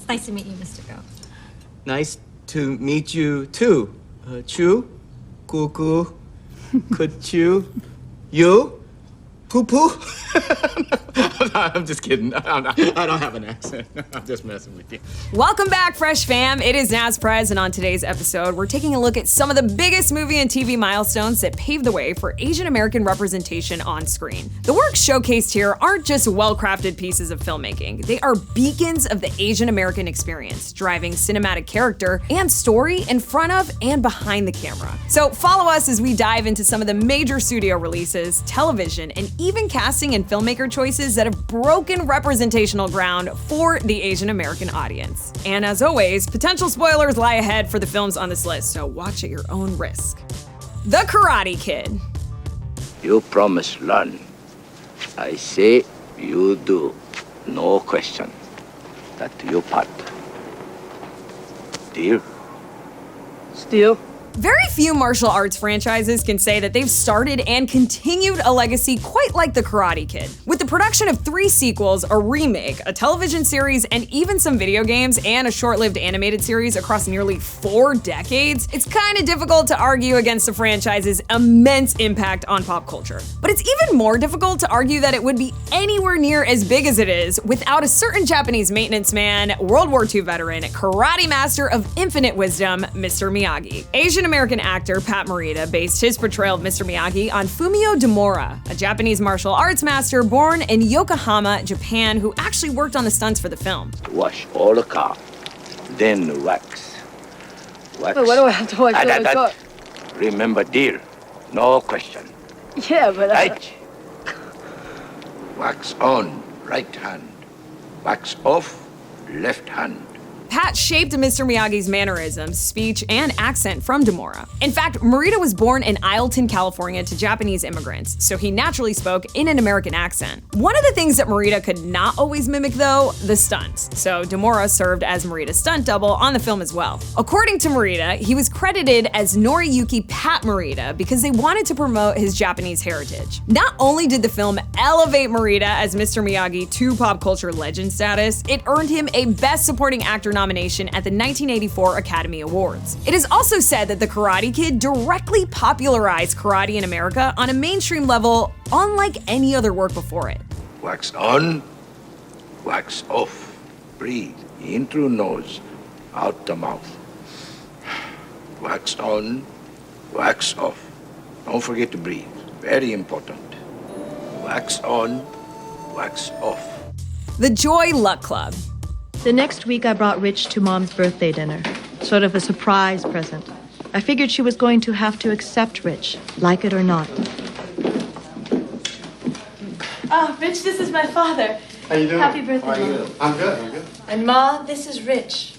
Nice to meet you, Mr. Go. Nice to meet you too. Chu, cuckoo, could you, poo poo. I'm just kidding. I don't have an accent. I'm just messing with you. Welcome back, Fresh Fam. It is Naz Perez, and on today's episode, we're taking a look at some of the biggest movie and TV milestones that paved the way for Asian American representation on screen. The works showcased here aren't just well-crafted pieces of filmmaking. They are beacons of the Asian American experience, driving cinematic character and story in front of and behind the camera. So follow us as we dive into some of the major studio releases, television, and even casting and filmmaker choices that have broken representational ground for the Asian American audience. And as always, potential spoilers lie ahead for the films on this list, so watch at your own risk. The Karate Kid. You promise learn. I say you do. No question. That your part. Deal? Steal? Very few martial arts franchises can say that they've started and continued a legacy quite like The Karate Kid. With the production of 3 sequels, a remake, a television series, and even some video games and a short-lived animated series across nearly 4 decades, it's kinda difficult to argue against the franchise's immense impact on pop culture. But it's even more difficult to argue that it would be anywhere near as big as it is without a certain Japanese maintenance man, World War II veteran, karate master of infinite wisdom, Mr. Miyagi. Asian-American actor Pat Morita based his portrayal of Mr. Miyagi on Fumio Demura, a Japanese martial arts master born in Yokohama, Japan, who actually worked on the stunts for the film. Wash all the car, then wax. Wax. Wait, why do I have to wash all the car? Remember, dear, no question. Yeah, but Right? Wax on, right hand. Wax off, left hand. Pat shaped Mr. Miyagi's mannerisms, speech, and accent from Demura. In fact, Morita was born in Isleton, California to Japanese immigrants, so he naturally spoke in an American accent. One of the things that Morita could not always mimic though, the stunts, so Demura served as Morita's stunt double on the film as well. According to Morita, he was credited as Noriyuki Pat Morita because they wanted to promote his Japanese heritage. Not only did the film elevate Morita as Mr. Miyagi to pop culture legend status, it earned him a Best Supporting Actor nomination at the 1984 Academy Awards. It is also said that The Karate Kid directly popularized karate in America on a mainstream level, unlike any other work before it. Wax on, wax off. Breathe in through nose, out the mouth. Wax on, wax off. Don't forget to breathe. Very important. Wax on, wax off. The Joy Luck Club. The next week, I brought Rich to Mom's birthday dinner, sort of a surprise present. I figured she was going to have to accept Rich, like it or not. Oh, Rich, this is my father. How you doing? Happy birthday, How are you? Mom. I'm good. And Ma, this is Rich.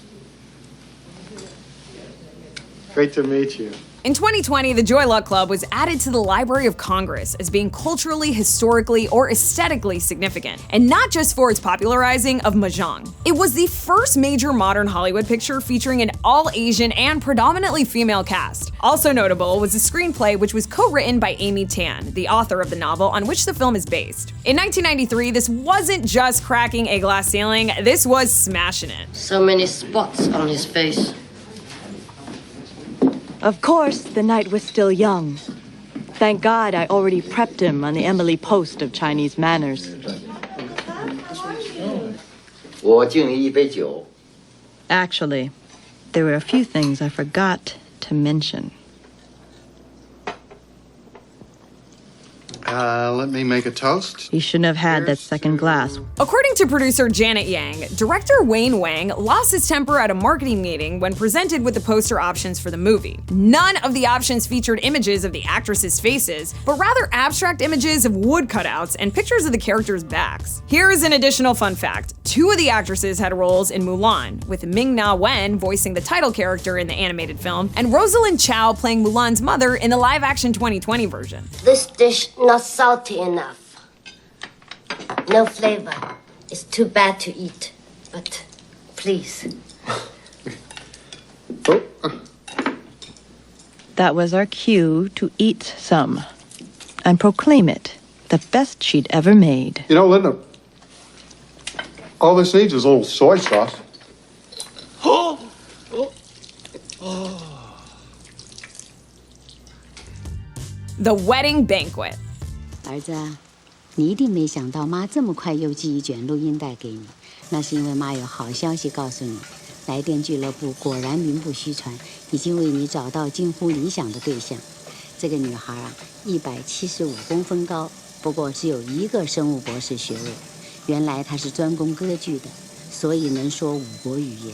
Great to meet you. In 2020, the Joy Luck Club was added to the Library of Congress as being culturally, historically, or aesthetically significant, and not just for its popularizing of mahjong. It was the first major modern Hollywood picture featuring an all-Asian and predominantly female cast. Also notable was the screenplay, which was co-written by Amy Tan, the author of the novel on which the film is based. In 1993, this wasn't just cracking a glass ceiling, this was smashing it. So many spots on his face. Of course, the night was still young. Thank God I already prepped him on the Emily Post of Chinese manners. 我敬你一杯酒. Actually, there were a few things I forgot to mention. Let me make a toast. He shouldn't have had that second glass. According to producer Janet Yang, director Wayne Wang lost his temper at a marketing meeting when presented with the poster options for the movie. None of the options featured images of the actresses' faces, but rather abstract images of wood cutouts and pictures of the characters' backs. Here's an additional fun fact. 2 of the actresses had roles in Mulan, with Ming-Na Wen voicing the title character in the animated film, and Rosalind Chow playing Mulan's mother in the live-action 2020 version. This dish not salty enough. No flavor. It's too bad to eat. But please. That was our cue to eat some and proclaim it the best she'd ever made. You know, Linda, all this needs is a little soy sauce. The Wedding Banquet. 儿子啊，你一定没想到妈这么快又寄一卷录音带给你，那是因为妈有好消息告诉你，来电俱乐部果然名不虚传，已经为你找到近乎理想的对象。这个女孩啊，175公分高，不过只有一个生物博士学位。原来她是专攻歌剧的，所以能说5国语言。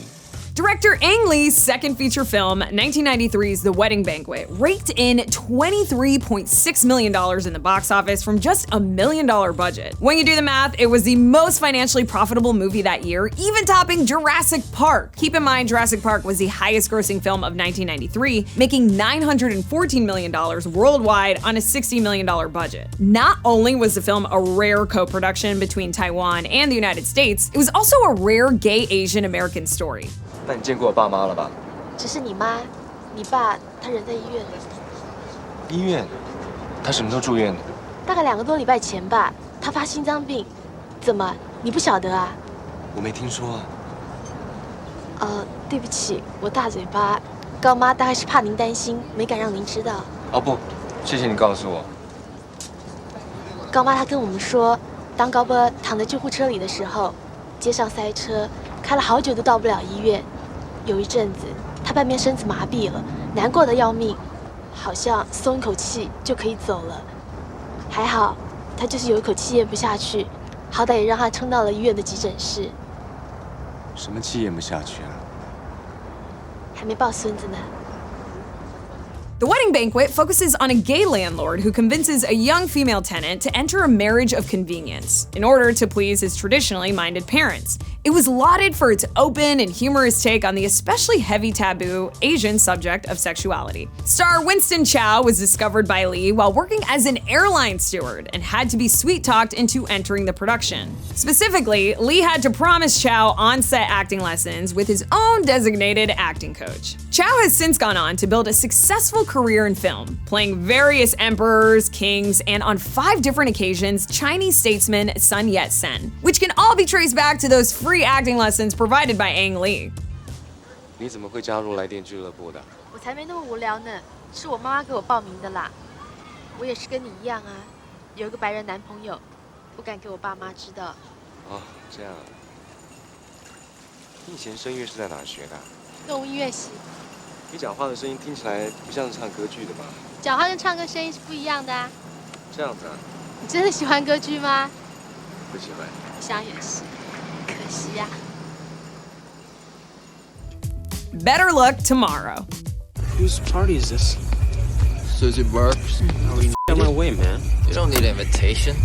Director Ang Lee's second feature film, 1993's The Wedding Banquet, raked in $23.6 million in the box office from just $1 million budget. When you do the math, it was the most financially profitable movie that year, even topping Jurassic Park. Keep in mind, Jurassic Park was the highest grossing film of 1993, making $914 million worldwide on a $60 million budget. Not only was the film a rare co-production between Taiwan and the United States, it was also a rare gay Asian American story. 那你见过我爸妈了吧？只是你妈，你爸他人在医院里，医院？他什么时候住院的？大概2个多礼拜前吧。他发心脏病，怎么你不晓得啊？我没听说啊。对不起，我大嘴巴。高妈大概是怕您担心，没敢让您知道。哦不，谢谢你告诉我。高妈她跟我们说，当高波躺在救护车里的时候，街上塞车。 开了好久都到不了医院，有一阵子他半边身子麻痹了，难过的要命，好像松一口气就可以走了。还好，他就是有一口气咽不下去，好歹也让他撑到了医院的急诊室。什么气咽不下去啊？还没抱孙子呢。 The Wedding Banquet focuses on a gay landlord who convinces a young female tenant to enter a marriage of convenience in order to please his traditionally minded parents. It was lauded for its open and humorous take on the especially heavy taboo Asian subject of sexuality. Star Winston Chow was discovered by Lee while working as an airline steward and had to be sweet-talked into entering the production. Specifically, Lee had to promise Chow on-set acting lessons with his own designated acting coach. Chow has since gone on to build a successful career in film, playing various emperors, kings, and on 5 different occasions, Chinese statesman Sun Yat-sen, which can all be traced back to those free acting lessons provided by Ang Lee. 你怎么会加入来电俱乐部的？我才没那么无聊呢，是我妈妈给我报名的啦。我也是跟你一样啊，有一个白人男朋友，不敢给我爸妈知道。哦，这样。你以前声乐是在哪学的？动物音乐系。 你讲话的声音听起来不像是唱歌剧的吧？讲话跟唱歌声音是不一样的啊。这样子啊？你真的喜欢歌剧吗？不喜欢。想也是，可惜呀。Better luck tomorrow. Whose party is this? Susie Burke's. On my way, man. You don't need an invitation.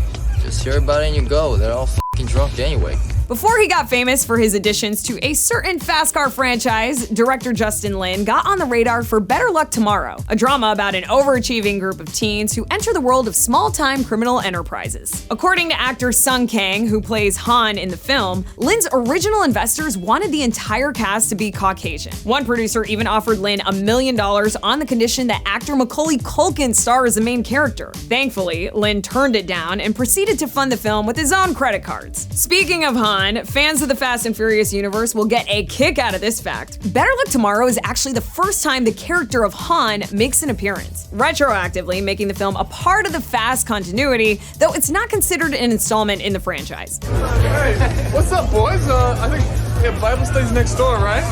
Just hear about it and you go. They're all f***ing drunk anyway. Before he got famous for his additions to a certain fast car franchise, director Justin Lin got on the radar for Better Luck Tomorrow, a drama about an overachieving group of teens who enter the world of small-time criminal enterprises. According to actor Sung Kang, who plays Han in the film, Lin's original investors wanted the entire cast to be Caucasian. One producer even offered Lin $1 million on the condition that actor Macaulay Culkin star as the main character. Thankfully, Lin turned it down and proceeded to fund the film with his own credit cards. Speaking of Han, fans of the Fast and Furious universe will get a kick out of this fact. Better Luck Tomorrow is actually the first time the character of Han makes an appearance, retroactively making the film a part of the Fast continuity, though it's not considered an installment in the franchise. Hey, what's up, boys? I think we have Bible studies next door, right?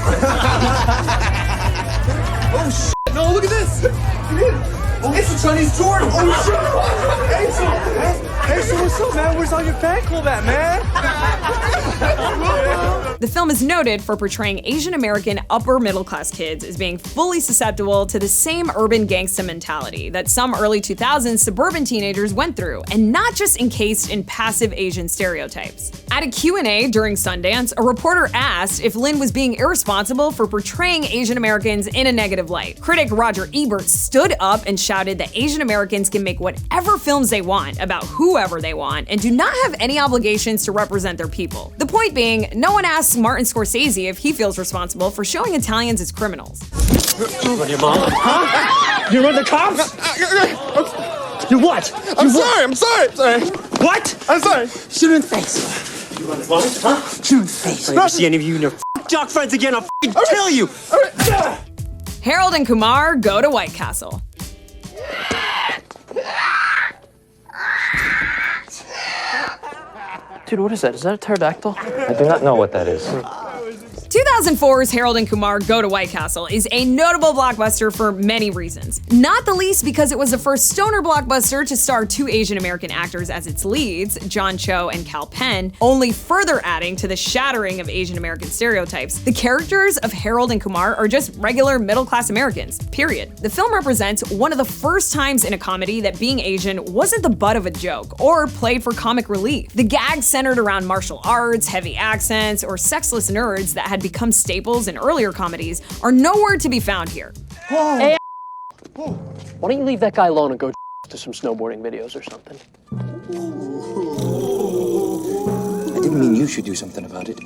Oh, shit. No, look at this. Oh, it's the Chinese tour. Oh, shit. Hey, so what's up, man? Where's all your fan club at, man? The film is noted for portraying Asian American upper middle class kids as being fully susceptible to the same urban gangsta mentality that some early 2000s suburban teenagers went through, and not just encased in passive Asian stereotypes. At a Q&A during Sundance, a reporter asked if Lin was being irresponsible for portraying Asian Americans in a negative light. Critic Roger Ebert stood up and shouted that Asian Americans can make whatever films they want about whoever they want and do not have any obligations to represent their people. The point being, no one asked Martin Scorsese if he feels responsible for showing Italians as criminals. Run your mom? Huh? You run the cops? You what? I'm sorry. What? I'm sorry. Shoot in the face. You run the mom? Huh? Shoot in the face. If I ever see any of you and your dog friends again, I'll kill you. All right. Harold and Kumar go to White Castle. Dude, what is that? Is that a pterodactyl? I do not know what that is. 2004's Harold and Kumar Go to White Castle is a notable blockbuster for many reasons. Not the least because it was the first stoner blockbuster to star two Asian American actors as its leads, John Cho and Kal Penn, only further adding to the shattering of Asian American stereotypes. The characters of Harold and Kumar are just regular middle-class Americans, period. The film represents one of the first times in a comedy that being Asian wasn't the butt of a joke or played for comic relief. The gags centered around martial arts, heavy accents, or sexless nerds that had become staples in earlier comedies are nowhere to be found here. Hey, why don't you leave that guy alone and go to some snowboarding videos or something? I didn't mean you should do something about it.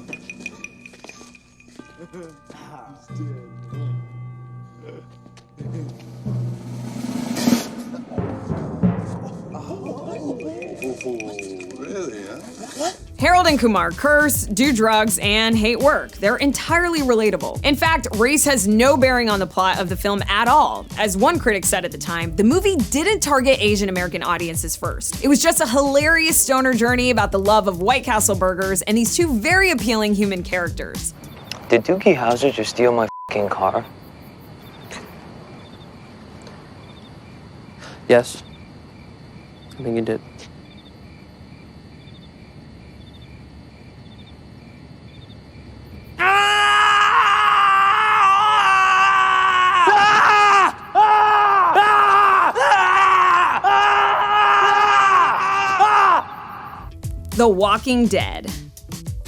Harold and Kumar curse, do drugs, and hate work. They're entirely relatable. In fact, race has no bearing on the plot of the film at all. As one critic said at the time, the movie didn't target Asian American audiences first. It was just a hilarious stoner journey about the love of White Castle burgers and these two very appealing human characters. Did Doogie Howser just steal my f***ing car? Yes. I think he did. The Walking Dead.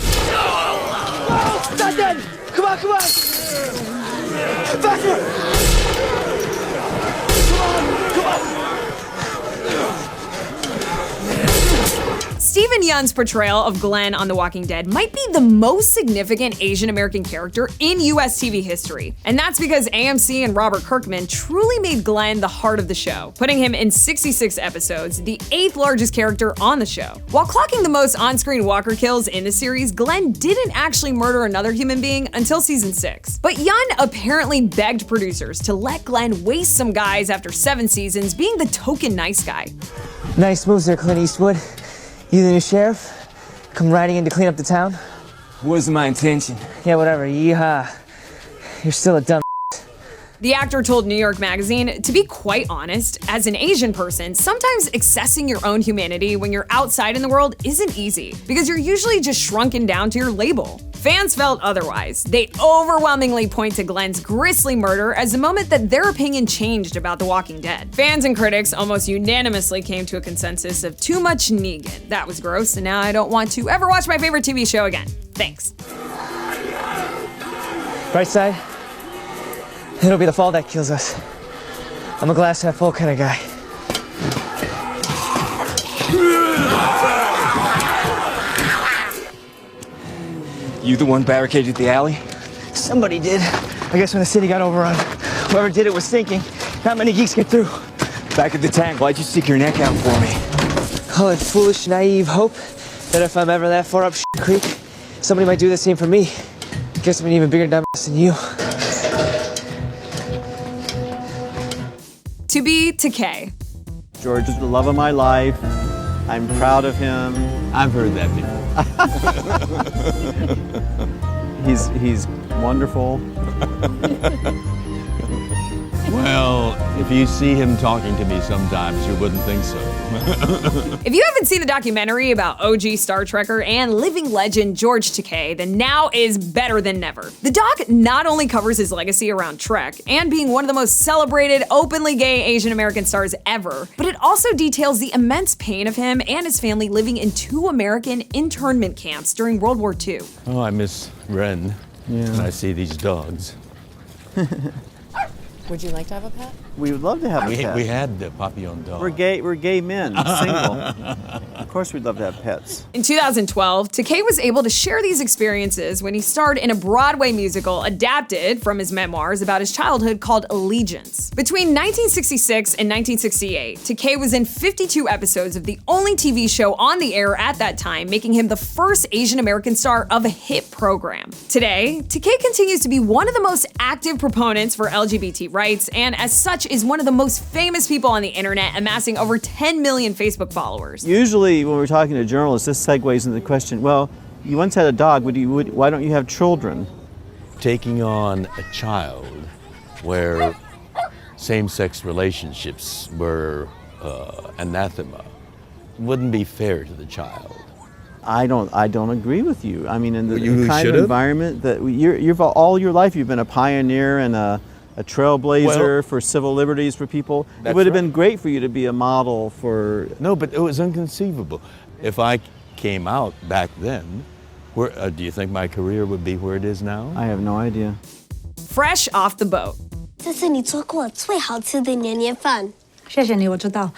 Not dead! Come on, come on! Faster! Steven Yeun's portrayal of Glenn on The Walking Dead might be the most significant Asian American character in US TV history. And that's because AMC and Robert Kirkman truly made Glenn the heart of the show, putting him in 66 episodes, the 8th largest character on the show. While clocking the most on-screen walker kills in the series, Glenn didn't actually murder another human being until season 6. But Yeun apparently begged producers to let Glenn waste some guys after 7 seasons, being the token nice guy. Nice moves there, Clint Eastwood. You the new sheriff? Come riding in to clean up the town? Wasn't my intention. Yeah, whatever. Yeehaw. You're still a dumb. The actor told New York Magazine, to be quite honest, as an Asian person, sometimes accessing your own humanity when you're outside in the world isn't easy, because you're usually just shrunken down to your label. Fans felt otherwise. They overwhelmingly point to Glenn's grisly murder as the moment that their opinion changed about The Walking Dead. Fans and critics almost unanimously came to a consensus of too much Negan. That was gross, and now I don't want to ever watch my favorite TV show again. Thanks. Right side? It'll be the fall that kills us. I'm a glass half full kind of guy. You the one barricaded the alley? Somebody did. I guess when the city got overrun, whoever did it was thinking, not many geeks get through. Back at the tank, why'd you stick your neck out for me? Call it foolish, naive hope that if I'm ever that far up creek, somebody might do the same for me. Guess I'm an even bigger dumbass than you. To Be Takei. George is the love of my life. I'm proud of him. I've heard that before. He's wonderful. Well, if you see him talking to me sometimes, you wouldn't think so. If you haven't seen the documentary about OG Star Trekker and living legend George Takei, then now is better than never. The doc not only covers his legacy around Trek and being one of the most celebrated, openly gay Asian American stars ever, but it also details the immense pain of him and his family living in 2 American internment camps during World War II. Oh, I miss Ren when I see these dogs. Would you like to have a pet? We would love to have a pet. We had the Papillon dog. We're gay men, single. Of course we'd love to have pets. In 2012, Takei was able to share these experiences when he starred in a Broadway musical adapted from his memoirs about his childhood called Allegiance. Between 1966 and 1968, Takei was in 52 episodes of the only TV show on the air at that time, making him the first Asian American star of a hit program. Today, Takei continues to be one of the most active proponents for LGBT writes, and as such is one of the most famous people on the internet, amassing over 10 million Facebook followers. Usually when we're talking to journalists, this segues into the question, well, you once had a dog, why don't you have children? Taking on a child where same-sex relationships were anathema wouldn't be fair to the child. I don't agree with you. I mean, in the kind of environment that you've all your life you've been a pioneer and a trailblazer for civil liberties for people. It would have been great for you to be a model for. No, but it was inconceivable. If I came out back then, do you think my career would be where it is now? I have no idea. Fresh off the boat. 这是你做过最好吃的年夜饭。谢谢你，我知道。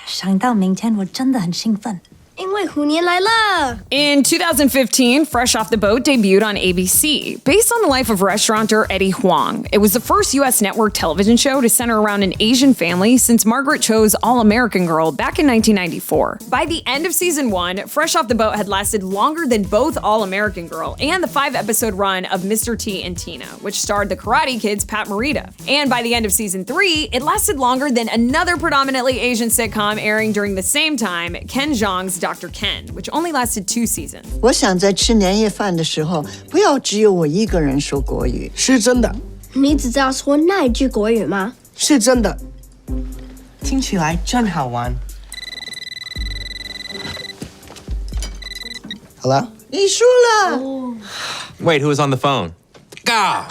想到明天，我真的很兴奋。因为虎年来了。In 2015, Fresh Off the Boat debuted on ABC, based on the life of restaurateur Eddie Huang. It was the first U.S. network television show to center around an Asian family since Margaret Cho's All-American Girl back in 1994. By the end of season 1, Fresh Off the Boat had lasted longer than both All-American Girl and the 5-episode run of Mr. T and Tina, which starred the Karate Kid's Pat Morita. And by the end of season 3, it lasted longer than another predominantly Asian sitcom airing during the same time, Ken Jeong's Dr. Ken, which only lasted 2 seasons. 我想在吃年夜饭的时候，不要只有我一个人说国语。是真的。你只知道说那一句国语吗？是真的。听起来真好玩。Hello? 你输了。Wait, who was on the phone? Gah!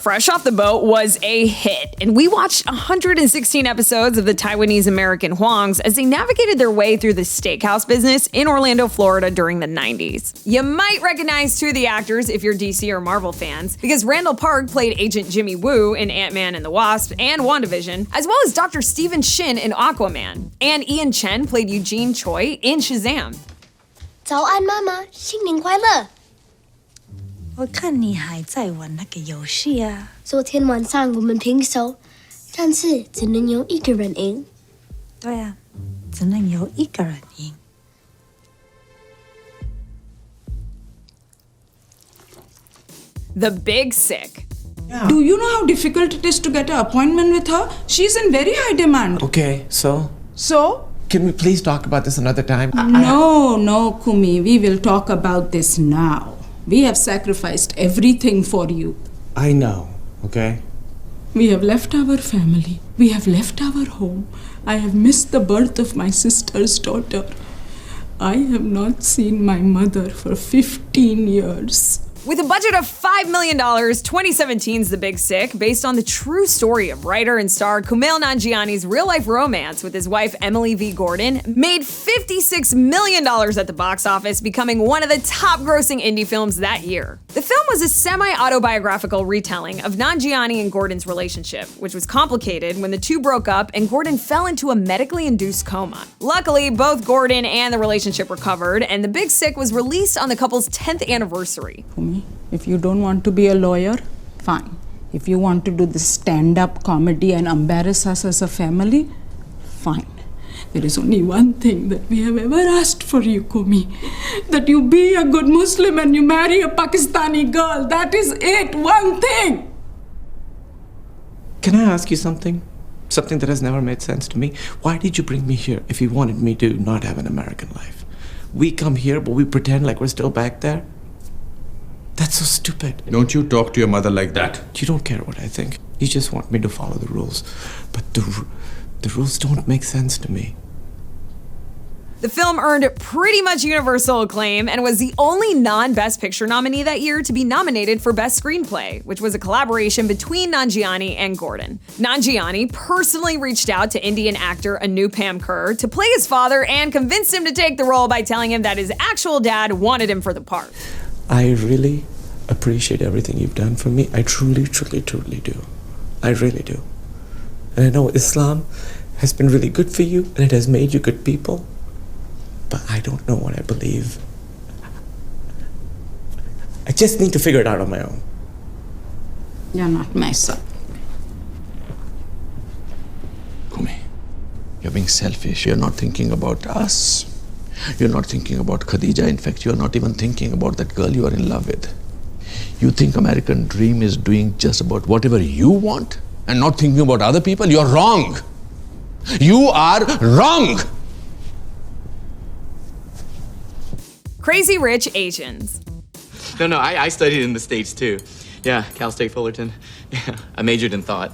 Fresh Off the Boat was a hit, and we watched 116 episodes of the Taiwanese-American Huangs as they navigated their way through the steakhouse business in Orlando, Florida during the 90s. You might recognize 2 of the actors if you're DC or Marvel fans, because Randall Park played Agent Jimmy Woo in Ant-Man and the Wasp and WandaVision, as well as Dr. Stephen Shin in Aquaman, and Ian Chen played Eugene Choi in Shazam. 早安，妈妈，新年快乐。我看你还在玩那个游戏啊。昨天晚上我们平手，但是只能有一个人赢。对啊，只能有一个人赢。The Big Sick. Do you know how difficult it is to get an appointment with her? She's in very high demand. Okay, so? So? Can we please talk about this another time? No, Kumi. We will talk about this now. We have sacrificed everything for you. I know, okay? We have left our family. We have left our home. I have missed the birth of my sister's daughter. I have not seen my mother for 15 years. With a budget of $5 million, 2017's The Big Sick, based on the true story of writer and star Kumail Nanjiani's real-life romance with his wife Emily V. Gordon, made $56 million at the box office, becoming one of the top-grossing indie films that year. The film was a semi-autobiographical retelling of Nanjiani and Gordon's relationship, which was complicated when the two broke up and Gordon fell into a medically induced coma. Luckily, both Gordon and the relationship recovered, and The Big Sick was released on the couple's 10th anniversary. If you don't want to be a lawyer, fine. If you want to do this stand-up comedy and embarrass us as a family, fine. There is only one thing that we have ever asked for you, Kumi. That you be a good Muslim and you marry a Pakistani girl. That is it, one thing. Can I ask you something? Something that has never made sense to me. Why did you bring me here if you wanted me to not have an American life? We come here, but we pretend like we're still back there? That's so stupid. Don't you talk to your mother like that. You don't care what I think. You just want me to follow the rules. But the rules don't make sense to me. The film earned pretty much universal acclaim and was the only non-Best Picture nominee that year to be nominated for Best Screenplay, which was a collaboration between Nanjiani and Gordon. Nanjiani personally reached out to Indian actor Anupam Kher to play his father and convinced him to take the role by telling him that his actual dad wanted him for the part. I really appreciate everything you've done for me. I truly, truly, truly do. I really do. And I know Islam has been really good for you and it has made you good people. But I don't know what I believe. I just need to figure it out on my own. You're not my son. Kumi, you're being selfish. You're not thinking about us. You're not thinking about Khadija. In fact, you're not even thinking about that girl you are in love with. You think American dream is doing just about whatever you want and not thinking about other people? You're wrong. You are wrong. Crazy Rich Asians. No, I studied in the States too. Yeah, Cal State Fullerton. Yeah, I majored in thought.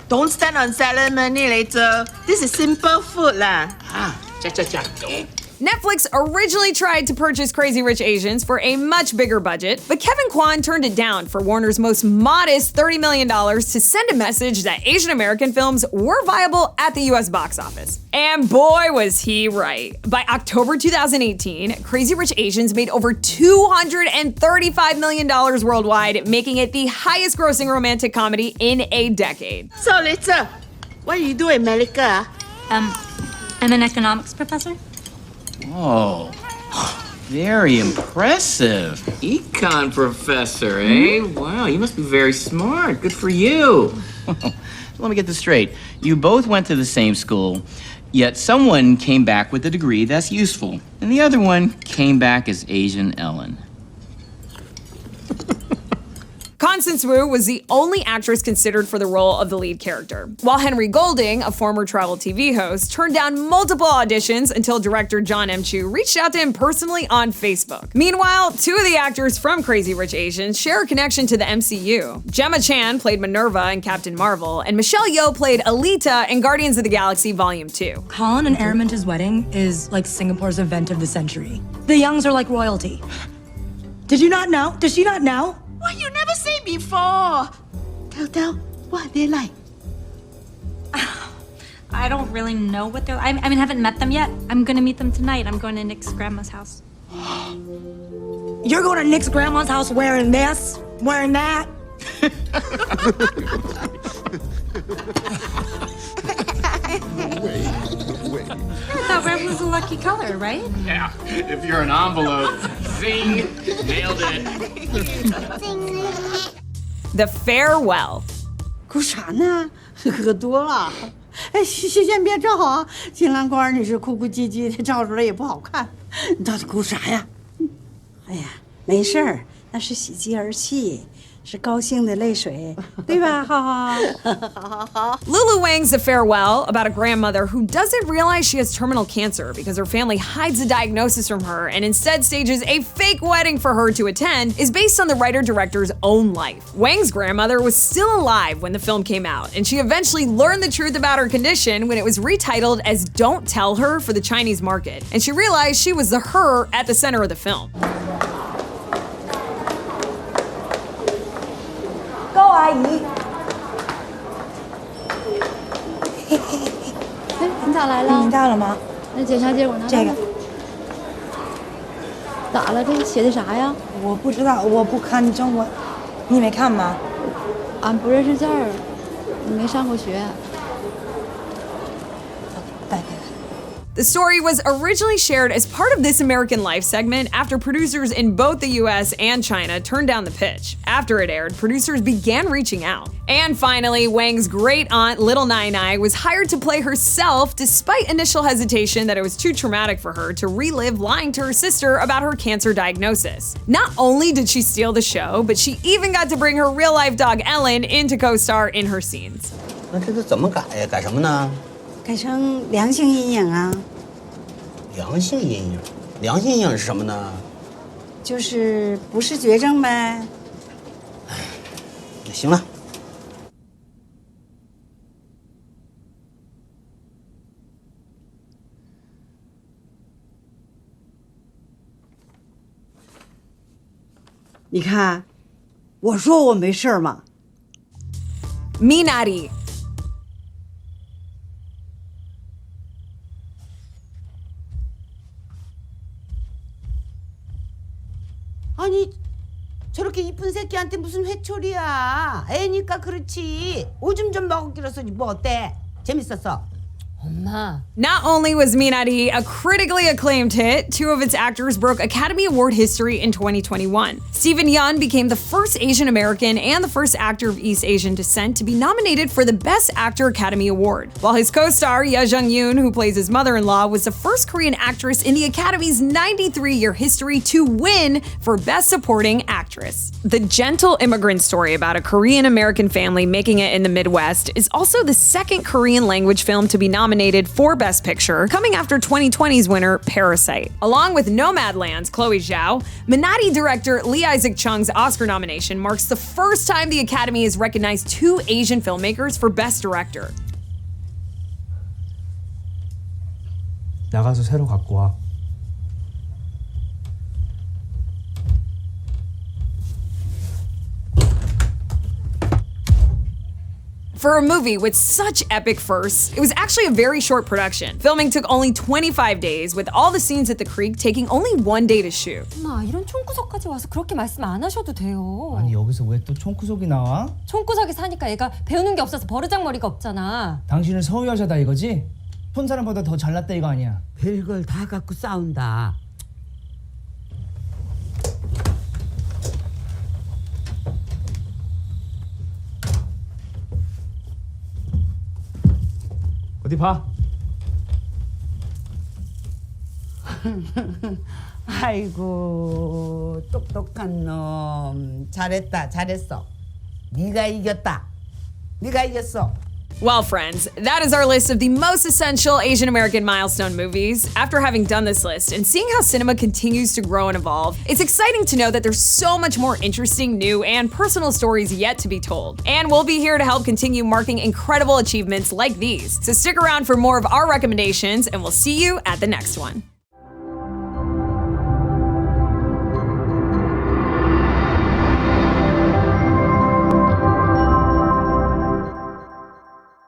Don't stand on ceremony later. This is simple food lah. Netflix originally tried to purchase Crazy Rich Asians for a much bigger budget, but Kevin Kwan turned it down for Warner's most modest $30 million to send a message that Asian American films were viable at the US box office. And boy, was he right. By October 2018, Crazy Rich Asians made over $235 million worldwide, making it the highest grossing romantic comedy in a decade. So later, what do you do in America? I'm an economics professor. Oh, very impressive. Econ professor, eh? Wow, you must be very smart. Good for you. Let me get this straight. You both went to the same school, yet someone came back with a degree that's useful, and the other one came back as Asian Ellen. Constance Wu was the only actress considered for the role of the lead character, while Henry Golding, a former travel TV host, turned down multiple auditions until director John M. Chu reached out to him personally on Facebook. Meanwhile, two of the actors from Crazy Rich Asians share a connection to the MCU. Gemma Chan played Minerva in Captain Marvel, and Michelle Yeoh played Alita in Guardians of the Galaxy Volume 2. Colin and Araminta's wedding is like Singapore's event of the century. The Youngs are like royalty. Did you not know? Did she not know? What you never say before? Tell, what they like? I don't really know what they're like. I mean, I haven't met them yet. I'm gonna meet them tonight. I'm going to Nick's grandma's house. You're going to Nick's grandma's house wearing this? Wearing that? Wait. I thought red was a lucky color, right? Yeah, if you're an envelope. Zing! Nailed it. The Farewell. 哭啥呢？喝多了。哎，先别照啊！金兰官，你是哭哭唧唧的，照出来也不好看。你到底哭啥呀？哎呀，没事儿，那是喜极而泣。 是高兴的泪水，对吧？好好。Lulu Wang's The Farewell, about a grandmother who doesn't realize she has terminal cancer because her family hides the diagnosis from her and instead stages a fake wedding for her to attend, is based on the writer-director's own life. Wang's grandmother was still alive when the film came out, and she eventually learned the truth about her condition when it was retitled as Don't Tell Her for the Chinese market, and she realized she was the her at the center of the film. 高阿姨，你咋来了？你到了吗？那检查结果呢？这个咋了？这写的啥呀？我不知道，我不看中文，你没看吗？俺不认识字儿，你没上过学。 The story was originally shared as part of This American Life segment after producers in both the US and China turned down the pitch. After it aired, producers began reaching out. And finally, Wang's great aunt, Little Nai Nai, was hired to play herself despite initial hesitation that it was too traumatic for her to relive lying to her sister about her cancer diagnosis. Not only did she steal the show, but she even got to bring her real-life dog Ellen in to co-star in her scenes. 那这个怎么改呀？改什么呢？ 改成良性阴影啊！良性阴影，良性阴影是什么呢？就是不是绝症呗。行了。你看，我说我没事儿嘛。Minari. 아니 저렇게 이쁜 새끼한테 무슨 회초리야. 애니까 그렇지. 오줌 좀 먹었기로서 뭐 어때? 재밌었어? Not only was Minari a critically acclaimed hit, two of its actors broke Academy Award history in 2021. Steven Yeun became the first Asian American and the first actor of East Asian descent to be nominated for the Best Actor Academy Award, while his co-star Ye Jung-yoon, who plays his mother-in-law, was the first Korean actress in the Academy's 93-year history to win for Best Supporting Actress. The gentle immigrant story about a Korean-American family making it in the Midwest is also the second Korean-language film to be nominated for Best Picture, coming after 2020's winner, Parasite. Along with Nomadland's Chloe Zhao, Minari director Lee Isaac Chung's Oscar nomination marks the first time the Academy has recognized two Asian filmmakers for Best Director. 나가서 새로 갖고 와. For a movie with such epic firsts, it was actually a very short production. Filming took only 25 days, with all the scenes at the creek taking only 1 day to shoot. 엄마, 이런 총구석까지 와서 그렇게 말씀 안 하셔도 돼요. 아니 여기서 왜 또 총구석이 나와? 총구석에 사니까 얘가 배우는 게 없어서 버르장머리가 없잖아. 당신은 서울 여자다 이거지? 폰 사람보다 더 잘났다 이거 아니야? 별걸 다 갖고 싸운다. 어디 봐. 아이고 똑똑한 놈. 잘했다 잘했어. 네가 이겼다. 네가 이겼어. Well, friends, that is our list of the most essential Asian American milestone movies. After having done this list and seeing how cinema continues to grow and evolve, it's exciting to know that there's so much more interesting, new, and personal stories yet to be told. And we'll be here to help continue marking incredible achievements like these. So stick around for more of our recommendations, and we'll see you at the next one.